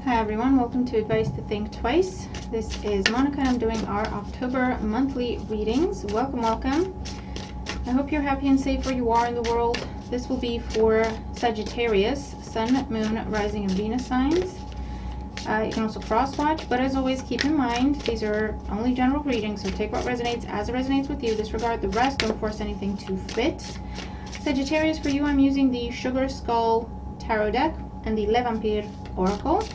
Hi everyone, welcome to Advice to Think Twice. This is Monica and I'm doing our October monthly readings. Welcome, welcome. I hope you're happy and safe where you are in the world. This will be for Sagittarius, Sun, Moon, Rising, and Venus signs. You can also cross-watch, but as always, keep in mind, these are only general readings, so take what resonates as it resonates with you. Disregard the rest, don't force anything to fit. Sagittarius, for you, I'm using the Sugar Skull Tarot deck and the Le Vampire Oracle.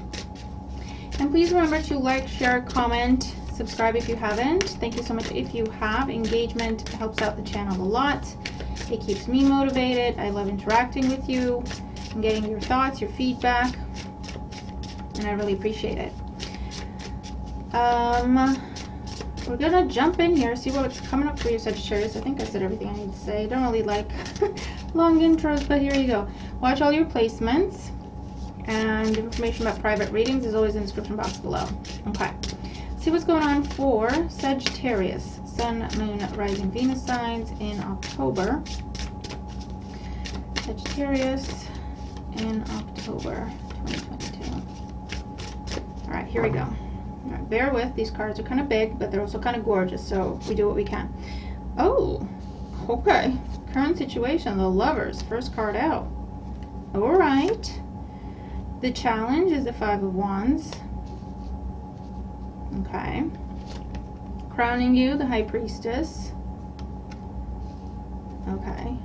And please remember to like, share, comment, subscribe if you haven't. Thank you so much if you have. Engagement helps out the channel a lot. It keeps me motivated. I love interacting with you and getting your thoughts, your feedback, and I really appreciate it. We're gonna jump in here, see what's coming up for you, Sagittarius. I think I said everything I need to say. I don't really like long intros, but here you go. Watch all your placements. And information about private readings is always in the description box below. Okay, see what's going on for Sagittarius, Sun, Moon, Rising, Venus signs in October. Sagittarius in October 2022. All right, here we go. All right, bear with, these cards are kind of big, but they're also kind of gorgeous, so we do what we can. Oh, okay. Current situation, the Lovers, first card out. All right. The Challenge is the Five of Wands. Okay. Crowning you, the High Priestess. Okay.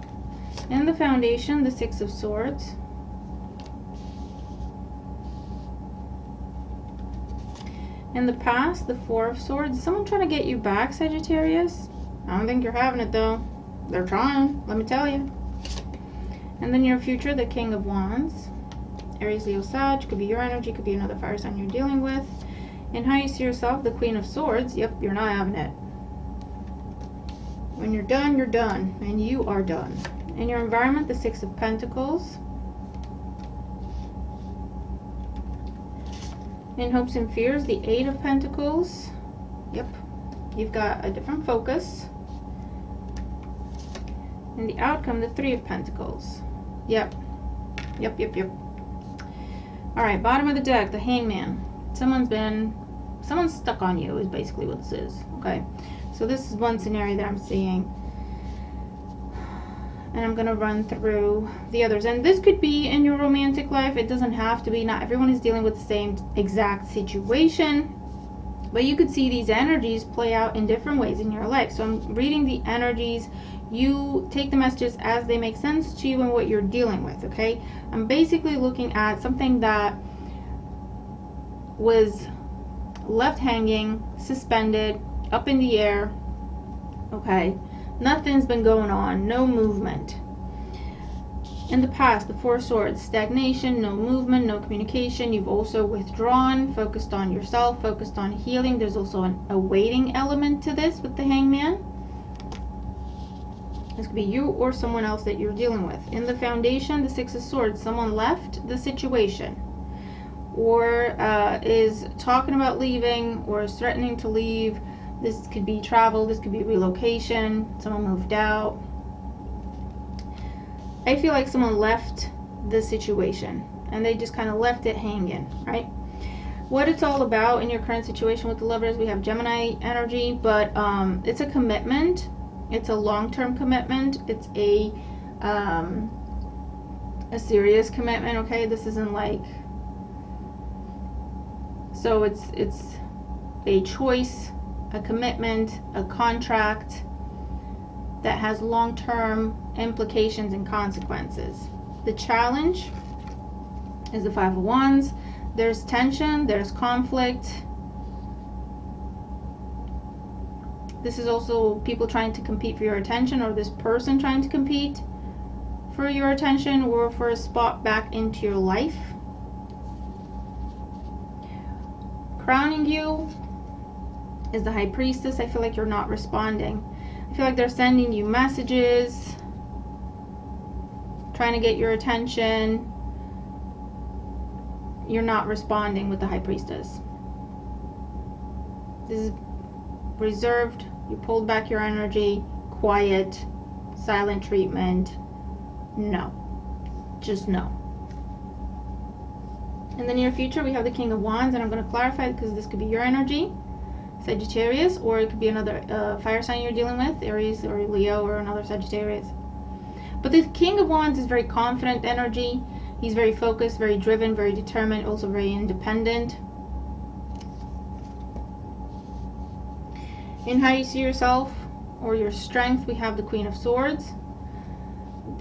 And the Foundation, the Six of Swords. In the past, the Four of Swords. Is someone trying to get you back, Sagittarius? I don't think you're having it though. They're trying, let me tell you. And then your future, the King of Wands. Aries, Leo, Sag, could be your energy, could be another fire sign you're dealing with. And how you see yourself, the Queen of Swords. Yep, you're not having it. When you're done, and you are done. In your environment, the Six of Pentacles. In hopes and fears, the Eight of Pentacles. Yep, you've got a different focus. And the outcome, the Three of Pentacles. Yep. All right, bottom of the deck, the Hangman. Someone's stuck on you is basically what this is, okay? So this is one scenario that I'm seeing. And I'm gonna run through the others. And this could be in your romantic life. It doesn't have to be. Not everyone is dealing with the same exact situation. But you could see these energies play out in different ways in your life. So I'm reading the energies. You take the messages as they make sense to you and what you're dealing with, okay? I'm basically looking at something that was left hanging, suspended, up in the air, okay? Nothing's been going on, no movement. In the past, the Four of Swords, stagnation, no movement, no communication. You've also withdrawn, focused on yourself, focused on healing. There's also a waiting element to this with the Hangman. This could be you or someone else that you're dealing with. In the Foundation, the Six of Swords, someone left the situation or is talking about leaving or is threatening to leave. This could be travel, this could be relocation, someone moved out. I feel like someone left the situation and they just kind of left it hanging, right? What it's all about in your current situation with the Lovers, we have Gemini energy, but it's a commitment. It's a long-term commitment. It's a serious commitment, okay? This isn't like, so it's a choice, a commitment, a contract that has long-term implications and consequences. The Challenge is the Five of Wands. There's tension, there's conflict. This is also people trying to compete for your attention, or this person trying to compete for your attention or for a spot back into your life. Crowning you is the High Priestess. I feel like you're not responding. I feel like they're sending you messages, trying to get your attention. You're not responding with the High Priestess. This is reserved. You pulled back your energy, quiet, silent treatment. No. Just no. In the near future, we have the King of Wands, and I'm going to clarify because this could be your energy, Sagittarius, or it could be another fire sign you're dealing with, Aries or Leo or another Sagittarius. But the King of Wands is very confident energy. He's very focused, very driven, very determined, also very independent. In how you see yourself or your strength, we have the Queen of Swords.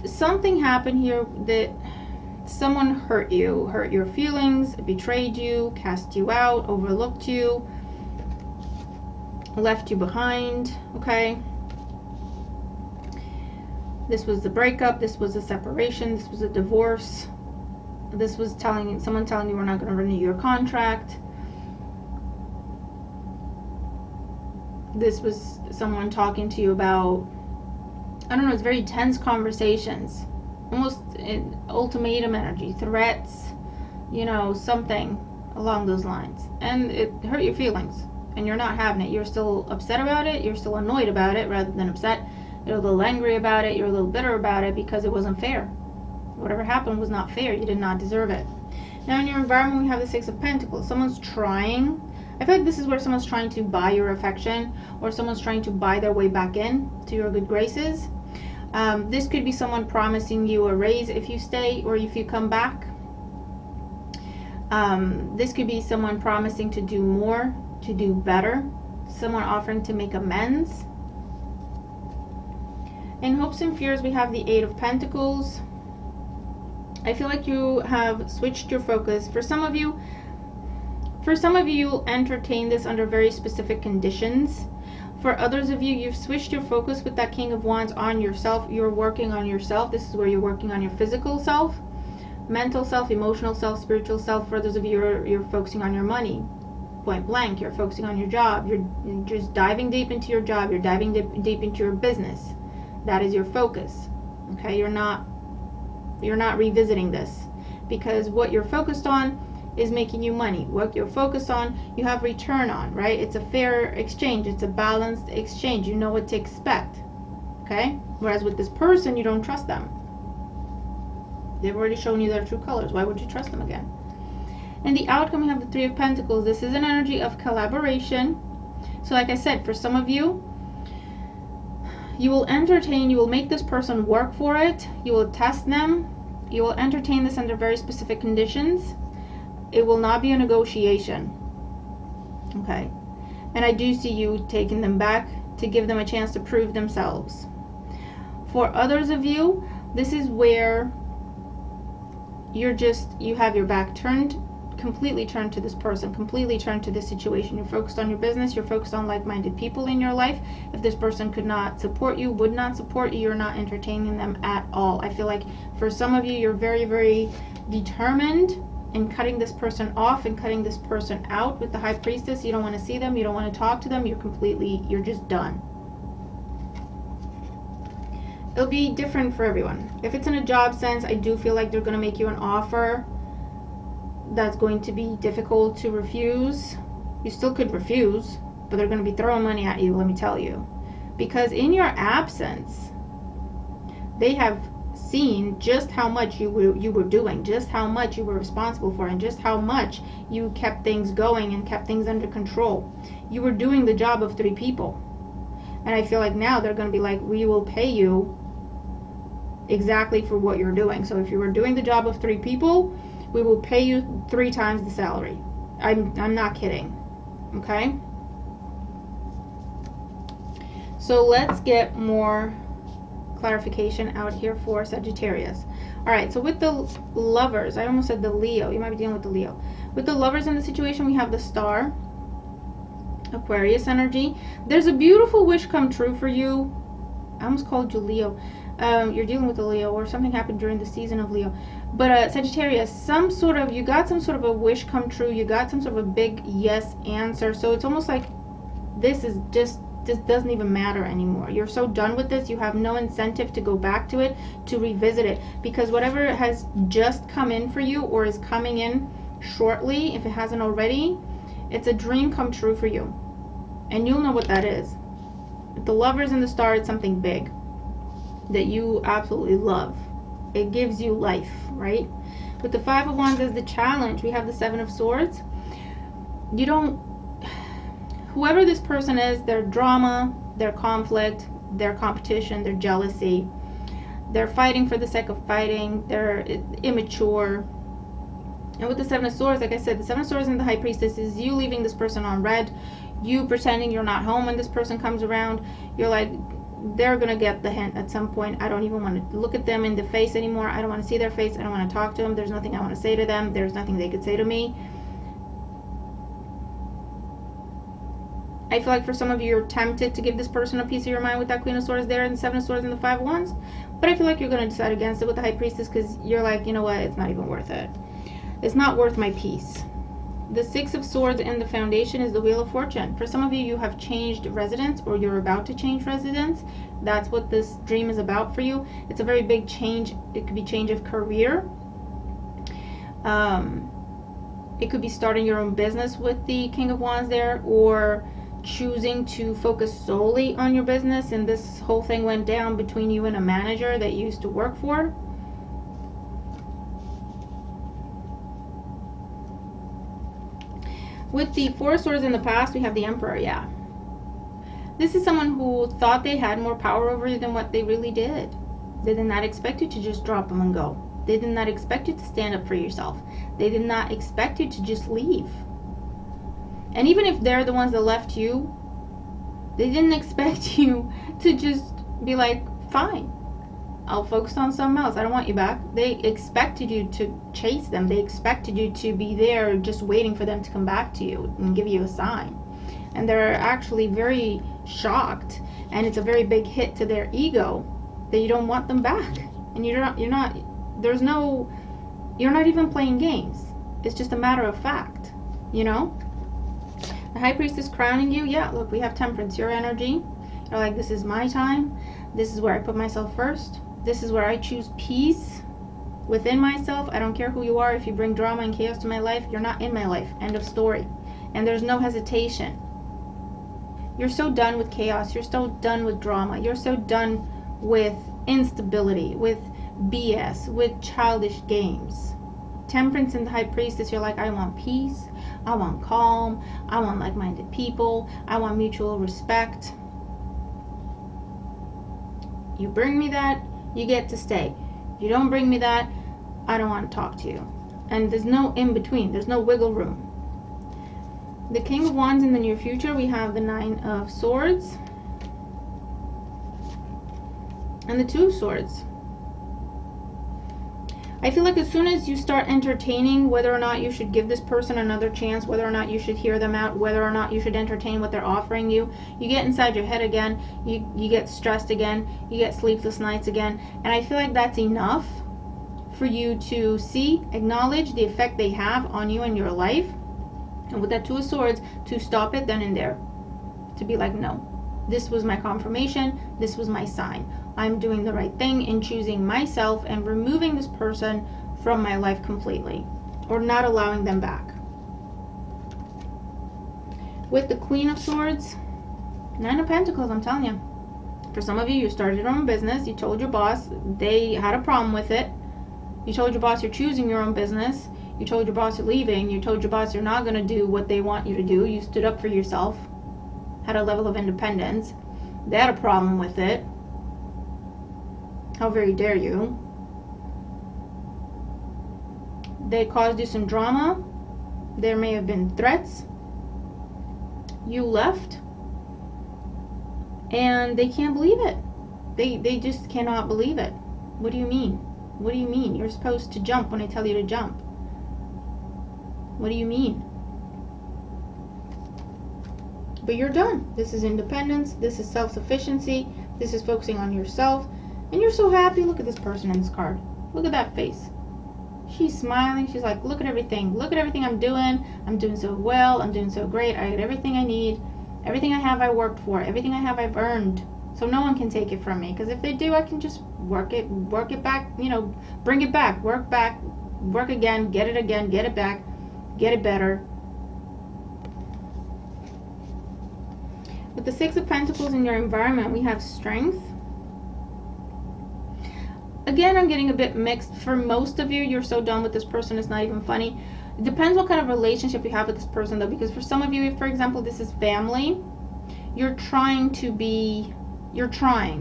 Something happened here that someone hurt you, hurt your feelings, betrayed you, cast you out, overlooked you, left you behind, okay? This was the breakup, this was a separation, this was a divorce. This was someone telling you we're not going to renew your contract. This was someone talking to you about, I don't know, it's very tense conversations. Almost an ultimatum energy, threats, you know, something along those lines. And it hurt your feelings. And you're not having it. You're still upset about it. You're still annoyed about it rather than upset. You're a little angry about it. You're a little bitter about it because it wasn't fair. Whatever happened was not fair. You did not deserve it. Now in your environment, we have the Six of Pentacles. Someone's trying. I feel like this is where someone's trying to buy your affection, or someone's trying to buy their way back in to your good graces. This could be someone promising you a raise if you stay or if you come back. This could be someone promising to do more, to do better. Someone offering to make amends. In hopes and fears, we have the Eight of Pentacles. I feel like you have switched your focus. For some of you, you'll entertain this under very specific conditions. For others of you, you've switched your focus with that King of Wands on yourself. You're working on yourself. This is where you're working on your physical self, mental self, emotional self, spiritual self. For others of you, you're focusing on your money. Point blank, you're focusing on your job. You're just diving deep into your job. You're diving deep into your business. That is your focus. Okay, you're not revisiting this, because what you're focused on is making you money. What you're focused on, you have return on, right? It's a fair exchange. It's a balanced exchange. You know what to expect, okay? Whereas with this person, you don't trust them. They've already shown you their true colors. Why would you trust them again? And the outcome, we have the Three of Pentacles. This is an energy of collaboration. So like I said, for some of you, you will entertain, you will make this person work for it. You will test them. You will entertain this under very specific conditions. It will not be a negotiation. Okay. And I do see you taking them back to give them a chance to prove themselves. For others of you, this is where you have your back turned, completely turned to this person, completely turned to this situation. You're focused on your business. You're focused on like-minded people in your life. If this person could not support you, would not support you, you're not entertaining them at all. I feel like for some of you, you're very, very determined in cutting this person off and cutting this person out. With the High Priestess, you don't want to see them. You don't want to talk to them. You're just done. It'll be different for everyone. If it's in a job sense, I do feel like they're going to make you an offer that's going to be difficult to refuse. You still could refuse, but they're going to be throwing money at you, let me tell you. Because in your absence, they have seen just how much you were doing, just how much you were responsible for, and just how much you kept things going and kept things under control. You were doing the job of 3 people. And I feel like now they're going to be like, we will pay you exactly for what you're doing. So if you were doing the job of 3 people, we will pay you 3 times the salary. I'm not kidding. Okay? So let's get more clarification out here for Sagittarius. All right, so with the lovers, I almost said the Leo. You might be dealing with the Leo. With the lovers in the situation, we have the Star, Aquarius energy. There's a beautiful wish come true for you. I almost called you Leo. You're dealing with a Leo, or something happened during the season of Leo. But Sagittarius, you got some sort of a wish come true. You got some sort of a big yes answer. So it's almost like this doesn't even matter anymore. You're so done with this. You have no incentive to go back to it, to revisit it, because whatever has just come in for you or is coming in shortly, if it hasn't already, it's a dream come true for you. And you'll know what that is. With the lovers and the Star, it's something big that you absolutely love. It gives you life, right? With the Five of Wands as the challenge, we have the Seven of Swords. Whoever this person is, their drama, their conflict, their competition, their jealousy, they're fighting for the sake of fighting, they're immature. And with the Seven of Swords, like I said, the Seven of Swords and the High Priestess is you leaving this person on red, you pretending you're not home when this person comes around. You're like, they're going to get the hint at some point. I don't even want to look at them in the face anymore. I don't want to see their face. I don't want to talk to them. There's nothing I want to say to them. There's nothing they could say to me. I feel like for some of you, you're tempted to give this person a piece of your mind with that Queen of Swords there and the Seven of Swords and the Five of Wands. But I feel like you're going to decide against it with the High Priestess because you're like, you know what? It's not even worth it. It's not worth my peace. The Six of Swords and the Foundation is the Wheel of Fortune. For some of you, you have changed residence or you're about to change residence. That's what this dream is about for you. It's a very big change. It could be change of career. It could be starting your own business with the King of Wands there, or choosing to focus solely on your business, and this whole thing went down between you and a manager that you used to work for. With the Four of Swords in the past, we have the Emperor. Yeah, this is someone who thought they had more power over you than what they really did. They did not expect you to just drop them and go. They did not expect you to stand up for yourself. They did not expect you to just leave. And even if they're the ones that left you, they didn't expect you to just be like, fine, I'll focus on something else. I don't want you back. They expected you to chase them. They expected you to be there just waiting for them to come back to you and give you a sign. And they're actually very shocked, and it's a very big hit to their ego that you don't want them back. And you're not even playing games. It's just a matter of fact, you know? The High Priestess crowning you. Yeah, look, we have Temperance, your energy. You're like, this is my time. This is where I put myself first. This is where I choose peace within myself. I don't care who you are. If you bring drama and chaos to my life, you're not in my life. End of story. And there's no hesitation. You're so done with chaos. You're so done with drama. You're so done with instability, with BS, with childish games. Temperance and the High Priestess, you're like, I want peace. I want calm. I want like-minded people. I want mutual respect. You bring me that, you get to stay. You don't bring me that, I don't want to talk to you. And there's no in between. There's no wiggle room. The King of Wands in the near future, we have the Nine of Swords and the Two of Swords. I feel like as soon as you start entertaining whether or not you should give this person another chance, whether or not you should hear them out, whether or not you should entertain what they're offering you, you get inside your head again, you get stressed again, you get sleepless nights again. And I feel like that's enough for you to see, acknowledge the effect they have on you and your life. And with that Two of Swords, to stop it then and there. To be like, no, this was my confirmation, this was my sign. I'm doing the right thing in choosing myself and removing this person from my life completely, or not allowing them back. With the Queen of Swords, Nine of Pentacles, I'm telling you. For some of you, you started your own business. You told your boss they had a problem with it. You told your boss you're choosing your own business. You told your boss you're leaving. You told your boss you're not going to do what they want you to do. You stood up for yourself, had a level of independence. They had a problem with it. How very dare you? They caused you some drama. There may have been threats. You left. And they can't believe it. They just cannot believe it. What do you mean? What do you mean? You're supposed to jump when I tell you to jump. What do you mean? But you're done. This is independence. This is self-sufficiency. This is focusing on yourself. And you're so happy. Look at this person in this card. Look at that face. She's smiling. She's like, look at everything. Look at everything I'm doing. I'm doing so well. I'm doing so great. I got everything I need. Everything I have I worked for. Everything I have I've earned. So no one can take it from me. Because if they do, I can just work it back, you know, bring it back, work again, get it back, get it better. With the Six of Pentacles in your environment, we have strength. Again, I'm getting a bit mixed. For most of you, you're so done with this person, it's not even funny. It depends what kind of relationship you have with this person, though, because for some of you, for example, this is family. You're trying,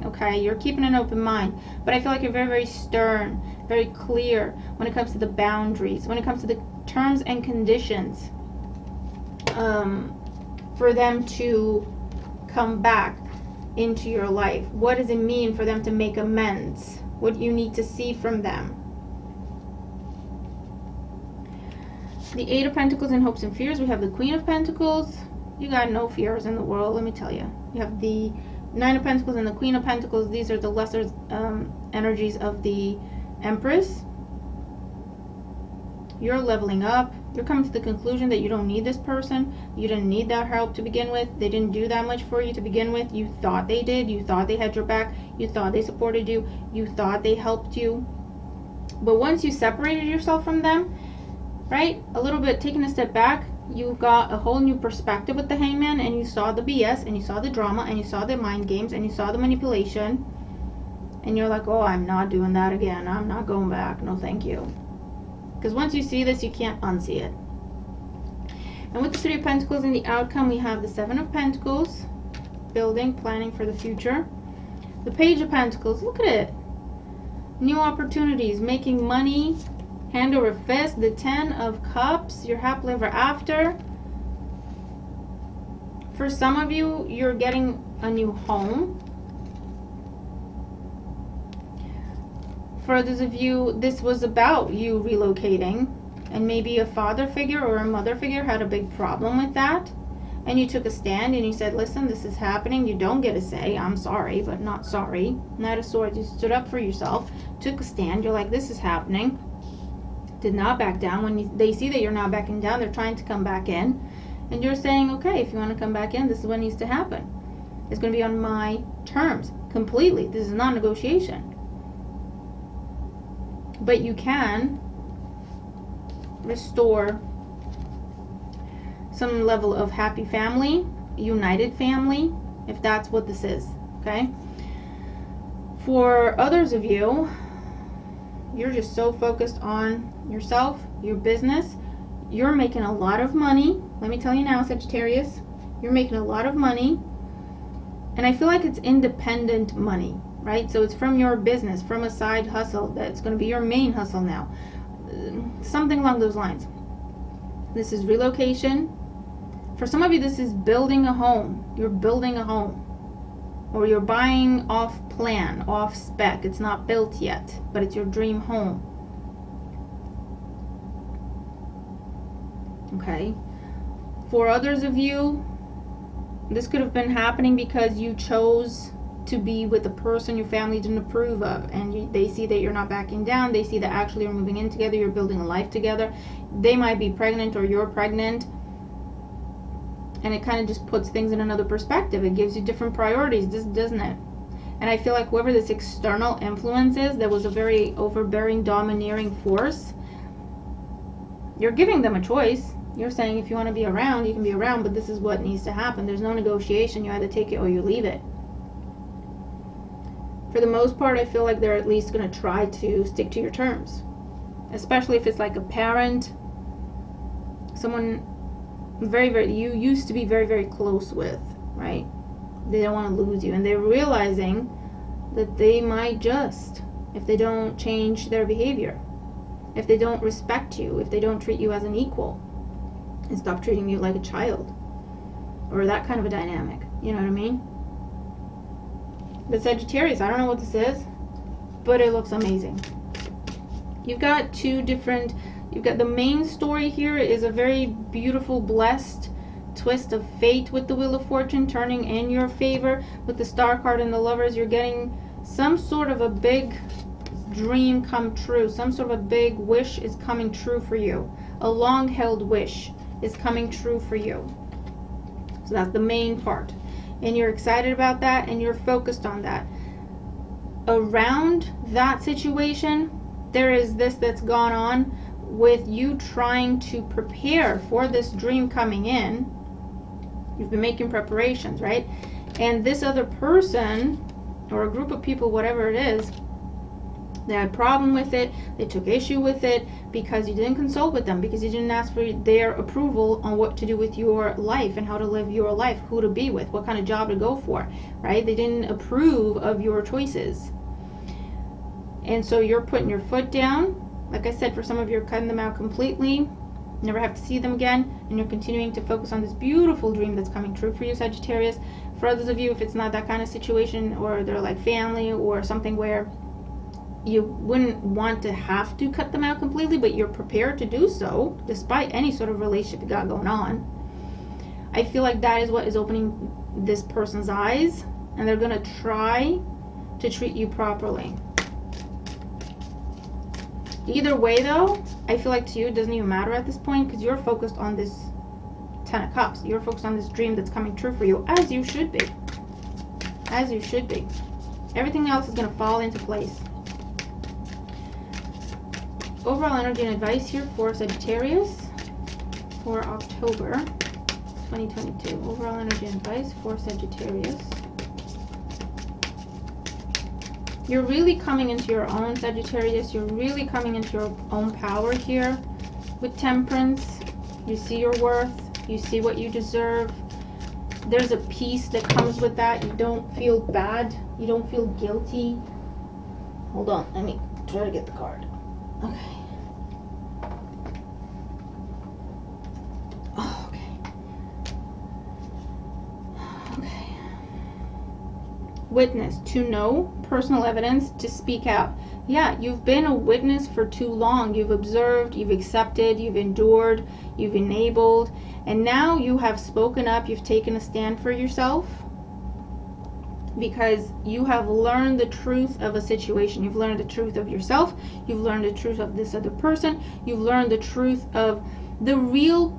okay? You're keeping an open mind. But I feel like you're very, very stern, very clear when it comes to the boundaries, when it comes to the terms and conditions for them to come back into your life. What does it mean for them to make amends? What you need to see from them. The Eight of Pentacles in hopes and fears. We have the Queen of Pentacles. You got no fears in the world, let me tell you. You have the Nine of Pentacles and the Queen of Pentacles. These are the lesser energies of the Empress. You're leveling up. You're coming to the conclusion that you don't need this person. You didn't need that help to begin with. They didn't do that much for you to begin with. You thought they did. You thought they had your back. You thought they supported you. You thought they helped you. But once you separated yourself from them, right, a little bit, taking a step back, you got a whole new perspective with the Hangman, and you saw the BS, and you saw the drama, and you saw the mind games, and you saw the manipulation, and you're like, oh, I'm not doing that again. I'm not going back. No, thank you. Because once you see this, you can't unsee it. And with the Three of Pentacles in the outcome, we have the Seven of Pentacles, building, planning for the future. The Page of Pentacles, look at it. New opportunities, making money, hand over fist. The Ten of Cups, your happily ever after. For some of you, you're getting a new home. For others of you, this was about you relocating, and maybe a father figure or a mother figure had a big problem with that, and you took a stand and you said, listen, this is happening. You don't get a say. I'm sorry, but not sorry. Knight of Swords, you stood up for yourself, took a stand. You're like, this is happening. Did not back down. When they see that you're not backing down, they're trying to come back in, and you're saying, okay, if you want to come back in, this is what needs to happen. It's going to be on my terms completely. This is not negotiation. But you can restore some level of happy family, united family, if that's what this is, okay? For others of you, you're just so focused on yourself, your business. You're making a lot of money. Let me tell you now, Sagittarius, you're making a lot of money. And I feel like it's independent money, right? So it's from your business, from a side hustle that's going to be your main hustle now. Something along those lines. This is relocation. For some of you, this is building a home. You're building a home. Or you're buying off plan, off spec. It's not built yet, but it's your dream home. Okay. For others of you, this could have been happening because you chose to be with a person your family didn't approve of, and they see that you're not backing down. They see that actually you're moving in together, you're building a life together. They might be pregnant or you're pregnant, and it kind of just puts things in another perspective. It gives you different priorities, doesn't it? And I feel like whoever this external influence is, that was a very overbearing, domineering force, you're giving them a choice. You're saying if you want to be around, you can be around, but this is what needs to happen. There's no negotiation. You either take it or you leave it. For the most part, I feel like they're at least going to try to stick to your terms. Especially if it's like a parent, someone very, very, you used to be very, very close with, right? They don't want to lose you. And they're realizing that they might just, if they don't change their behavior, if they don't respect you, if they don't treat you as an equal, and stop treating you like a child, or that kind of a dynamic, you know what I mean? But Sagittarius, I don't know what this is, but it looks amazing. You've got you've got the main story here is a very beautiful, blessed twist of fate with the Wheel of Fortune turning in your favor. With the Star card and the Lovers, you're getting some sort of a big dream come true. Some sort of a big wish is coming true for you. A long-held wish is coming true for you. So that's the main part. And you're excited about that, and you're focused on that. Around that situation, there is this that's gone on with you trying to prepare for this dream coming in. You've been making preparations, right? And this other person, or a group of people, whatever it is, They had a problem with it, they took issue with it because you didn't consult with them, because you didn't ask for their approval on what to do with your life and how to live your life, who to be with, what kind of job to go for, right? They didn't approve of your choices. And so you're putting your foot down. Like I said, for some of you, you're cutting them out completely. Never have to see them again. And you're continuing to focus on this beautiful dream that's coming true for you, Sagittarius. For others of you, if it's not that kind of situation, or they're like family or something where you wouldn't want to have to cut them out completely, but you're prepared to do so despite any sort of relationship you got going on, I feel like that is what is opening this person's eyes, and they're going to try to treat you properly. Either way though, I feel like to you it doesn't even matter at this point, because you're focused on this 10 of Cups. You're focused on this dream that's coming true for you, as you should be. As you should be. Everything else is going to fall into place. Overall energy and advice here for Sagittarius for October 2022. Overall energy and advice for Sagittarius. You're really coming into your own, Sagittarius. You're really coming into your own power here with Temperance. You see your worth. You see what you deserve. There's a peace that comes with that. You don't feel bad. You don't feel guilty. Hold on. Let me try to get the card. Okay. Oh, okay. Okay. Witness, to know, personal evidence, to speak out. Yeah, you've been a witness for too long. You've observed, you've accepted, you've endured, you've enabled, and now you have spoken up, you've taken a stand for yourself, because you have learned the truth of a situation. You've learned the truth of yourself, you've learned the truth of this other person, you've learned the truth of the real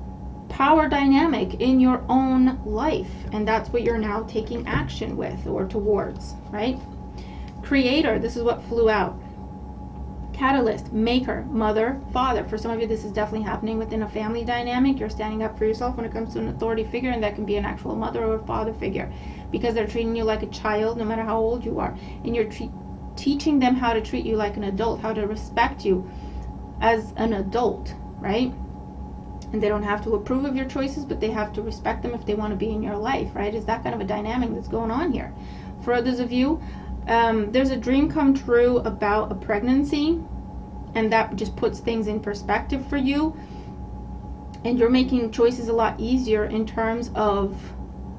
power dynamic in your own life, and that's what you're now taking action with or towards, right? Creator, this is what flew out. Catalyst, maker, mother, father. For some of you, this is definitely happening within a family dynamic. You're standing up for yourself when it comes to an authority figure, and that can be an actual mother or a father figure, because they're treating you like a child no matter how old you are, and you're teaching them how to treat you like an adult, how to respect you as an adult, right? And they don't have to approve of your choices, but they have to respect them if they want to be in your life, right? Is that kind of a dynamic that's going on here. For others of you, there's a dream come true about a pregnancy, and that just puts things in perspective for you, and you're making choices a lot easier in terms of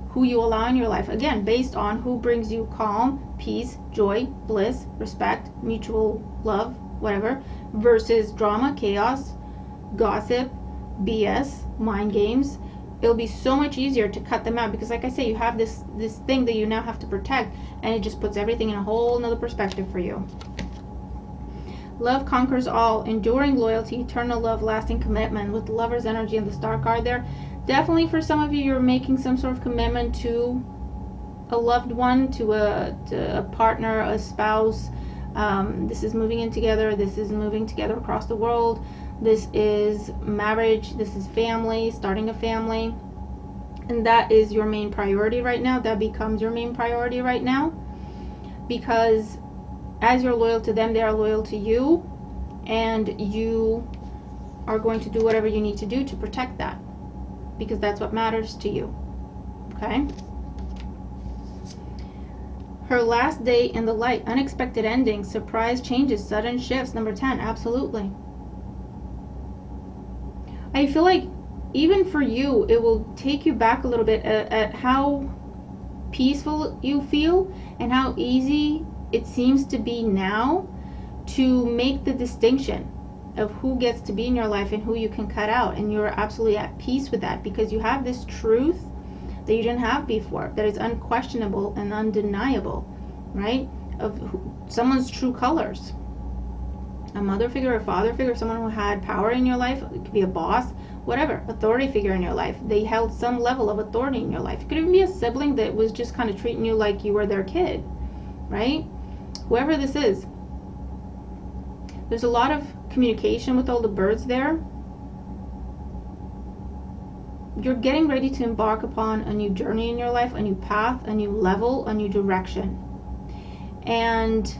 who you allow in your life, again based on who brings you calm, peace, joy, bliss, respect, mutual love, whatever, versus drama, chaos, gossip, BS, mind games. It'll be so much easier to cut them out, because like I say, you have this thing that you now have to protect, and it just puts everything in a whole nother perspective for you. Love conquers all, enduring loyalty, eternal love, lasting commitment, with the Lover's energy and the Star card there. Definitely for some of you, you're making some sort of commitment to a loved one, to a partner, a spouse. This is moving in together. This is moving together across the world. This is marriage, this is family, starting a family, and that is your main priority right now. That becomes your main priority right now, because as you're loyal to them, they are loyal to you, and you are going to do whatever you need to do to protect that, because that's what matters to you. Okay? Her last day in the light, unexpected endings, surprise changes, sudden shifts. Number 10, absolutely. I feel like even for you, it will take you back a little bit at how peaceful you feel and how easy it seems to be now to make the distinction of who gets to be in your life and who you can cut out. And you're absolutely at peace with that, because you have this truth that you didn't have before, that is unquestionable and undeniable, right? Of someone's true colors. A mother figure, a father figure, someone who had power in your life. It could be a boss, whatever, authority figure in your life. They held some level of authority in your life. It could even be a sibling that was just kind of treating you like you were their kid, right? Whoever this is. There's a lot of communication with all the birds there. You're getting ready to embark upon a new journey in your life, a new path, a new level, a new direction. And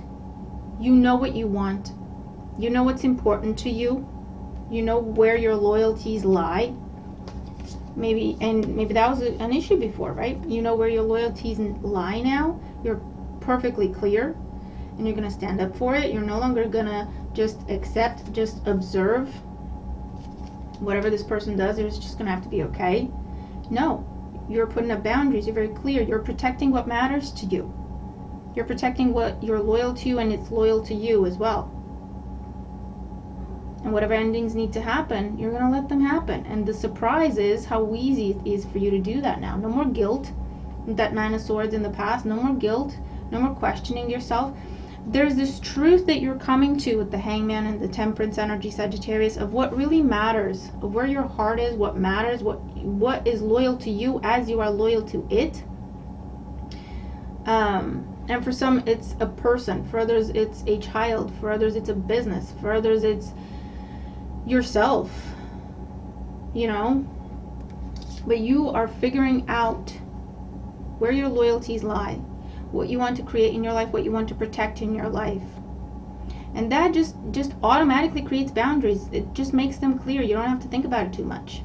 You know what you want. You know what's important to you. You know where your loyalties lie. Maybe that was an issue before, right? You know where your loyalties lie now. You're perfectly clear, and you're going to stand up for it. You're no longer going to just accept, just observe whatever this person does. It's just going to have to be okay. No, you're putting up boundaries. You're very clear. You're protecting what matters to you. You're protecting what you're loyal to, and it's loyal to you as well. And whatever endings need to happen, you're going to let them happen. And the surprise is how easy it is for you to do that now. No more guilt. That Nine of Swords in the past. No more guilt. No more questioning yourself. There's this truth that you're coming to with the Hangman and the Temperance energy, Sagittarius, of what really matters, of where your heart is, what matters, what is loyal to you as you are loyal to it. And for some, it's a person. For others, it's a child. For others, it's a business. For others, it's yourself, you know. But you are figuring out where your loyalties lie, what you want to create in your life, what you want to protect in your life. And that just automatically creates boundaries. It just makes them clear. You don't have to think about it too much.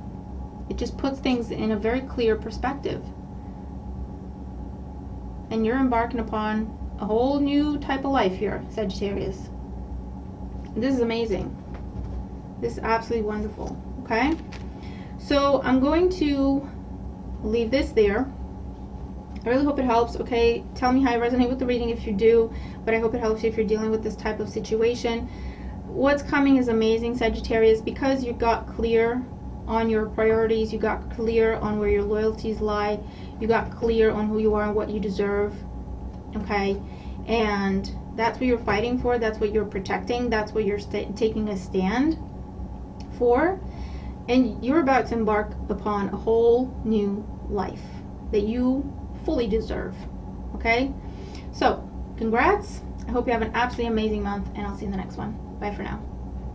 It just puts things in a very clear perspective. And you're embarking upon a whole new type of life here, Sagittarius. This is amazing. This is absolutely wonderful. Okay? So I'm going to leave this there. I really hope it helps. Okay, tell me how you resonate with the reading if you do, but I hope it helps you if you're dealing with this type of situation. What's coming is amazing, Sagittarius, because you got clear on your priorities, you got clear on where your loyalties lie, you got clear on who you are and what you deserve. Okay, and that's what you're fighting for, that's what you're protecting, that's what you're taking a stand for, and you're about to embark upon a whole new life that you fully deserve. Okay, so congrats. I hope you have an absolutely amazing month, and I'll see you in the next one. Bye for now.